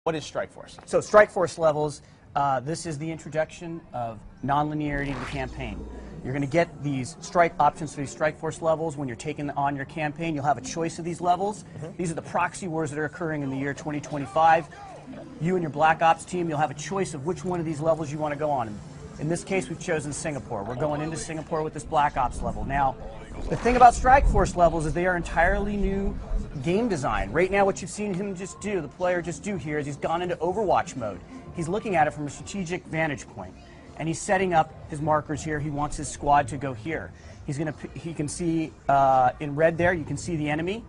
What is Strike Force? So Strike Force levels, this is the introduction of non-linearity to the campaign. You're going to get these strike options for these Strike Force levels when you're taking on your campaign. You'll have a choice of these levels. These are the proxy wars that are occurring in the year 2025. You and your Black Ops team, you'll have a choice of which one of these levels you want to go on. In this case, we've chosen Singapore. We're going into Singapore with this Black Ops level. Now, the thing about Strike Force levels is they are entirely new game design. Right now, what you've seen him just do, the player just do here, is he's gone into Overwatch mode. He's looking at it from a strategic vantage point, and he's setting up his markers here. He wants his squad to go here. He can see in red there, you can see the enemy,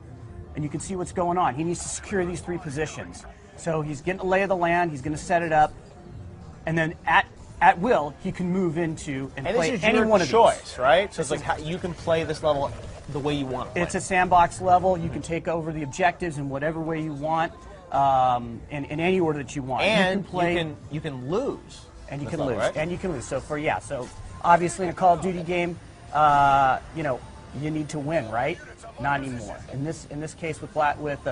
and you can see what's going on. He needs to secure these 3 positions. So he's getting a lay of the land, he's going to set it up, and then at will, he can move into and play any one of these. Choice, right? So it's like how you can play this level the way you want to play. It's a sandbox level. You can take over the objectives in whatever way you want, in any order that you want. And you can play, you can lose. And you can level, lose. Right? And you can lose. So so obviously in a Call of Duty game, you know, you need to win, right? Not anymore. In this case with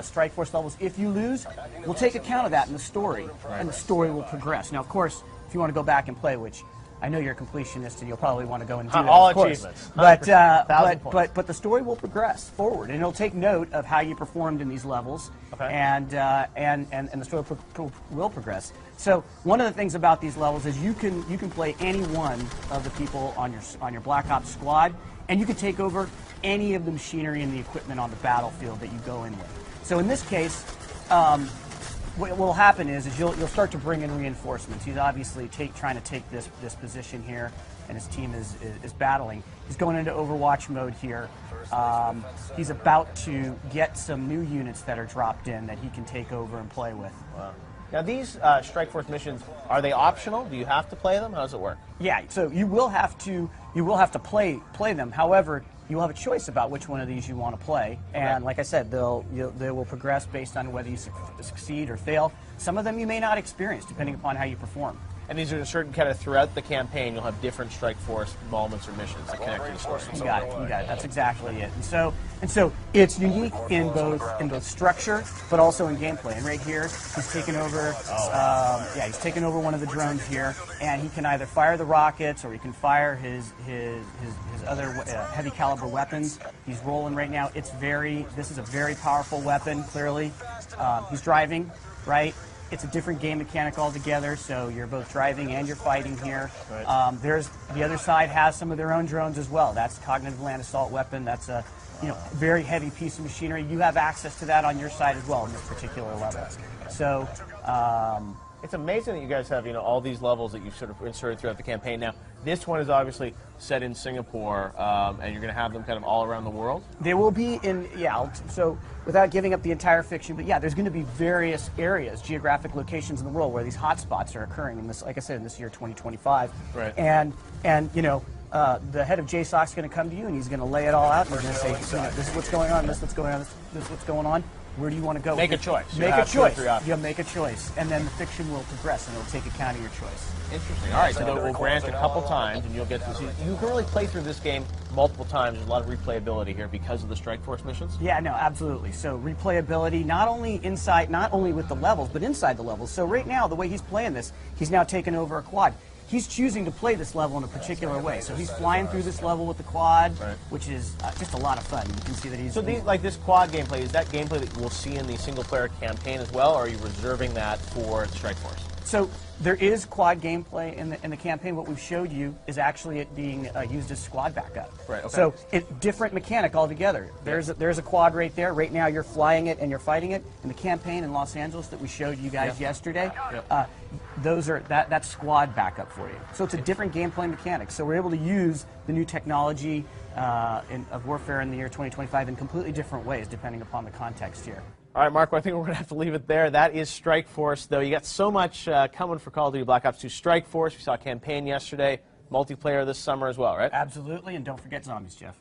Strike Force levels, if you lose, we'll take account of that in the story, and the story will progress. Now, of course, if you want to go back and play, which I know you're a completionist and you'll probably want to go and do that, all of course. achievements. But the story will progress forward, and it'll take note of how you performed in these levels, and the story will progress. So one of the things about these levels is you can play any one of the people on your Black Ops squad, and you can take over any of the machinery and the equipment on the battlefield that you go in with. So in this case, what will happen is you'll start to bring in reinforcements. He's obviously trying to take this position here, and his team is battling. He's going into Overwatch mode here. He's about to get some new units that are dropped in that he can take over and play with. Wow. Now these Strike Force missions, are they optional? Do you have to play them? How does it work? Yeah, so you will have to play them. However, you will have a choice about which one of these you want to play, and like I said, they will progress based on whether you succeed or fail. Some of them you may not experience, depending upon how you perform. And these are certain kind of throughout the campaign, you'll have different Strike Force moments or missions that connect to the story. You got it. You got it. That's exactly it. And so it's unique in both structure, but also in gameplay. And right here, he's taken over. He's taken over one of the drones here, and he can either fire the rockets or he can fire his other heavy caliber weapons. He's rolling right now. This is a very powerful weapon. Clearly, he's driving, right? It's a different game mechanic altogether, so you're both driving and you're fighting here. Right. The other side has some of their own drones as well. That's cognitive land assault weapon. That's a very heavy piece of machinery. You have access to that on your side as well in this particular level. So it's amazing that you guys have all these levels that you've sort of inserted throughout the campaign. Now, this one is obviously set in Singapore, and you're going to have them kind of all around the world? They will be in, so without giving up the entire fiction, but there's going to be various areas, geographic locations in the world where these hotspots are occurring in this, like I said, in this year 2025. Right. And the head of JSOC is going to come to you and he's going to lay it all out and he's going to say, this is what's going on, this is what's going on, this is what's going on. Where do you want to go? Make a choice. Make a choice. You'll make a choice, and then the fiction will progress, and it'll take account of your choice. Interesting. All right, so we'll grant a couple times, and you'll get to see. You can really play through this game multiple times. There's a lot of replayability here because of the Strike Force missions. Yeah, no, absolutely. So replayability, not only with the levels, but inside the levels. So right now, the way he's playing this, he's now taken over a quad. He's choosing to play this level in a particular way. So he's flying through this level with the quad, which is just a lot of fun. You can see that he's... So this quad gameplay, is that gameplay that we'll see in the single-player campaign as well, or are you reserving that for Strike Force? So there is quad gameplay in the campaign. What we've showed you is actually it being used as squad backup. Right, okay. So it's different mechanic altogether. There's a quad right there. Right now you're flying it and you're fighting it. In the campaign in Los Angeles that we showed you guys yesterday, that's squad backup for you. So it's a different gameplay mechanic. So we're able to use the new technology of warfare in the year 2025 in completely different ways depending upon the context here. All right, Marco, I think we're going to have to leave it there. That is Strike Force, though. You got so much coming for Call of Duty Black Ops 2 Strike Force. We saw a campaign yesterday, multiplayer this summer as well, right? Absolutely, and don't forget zombies, Jeff.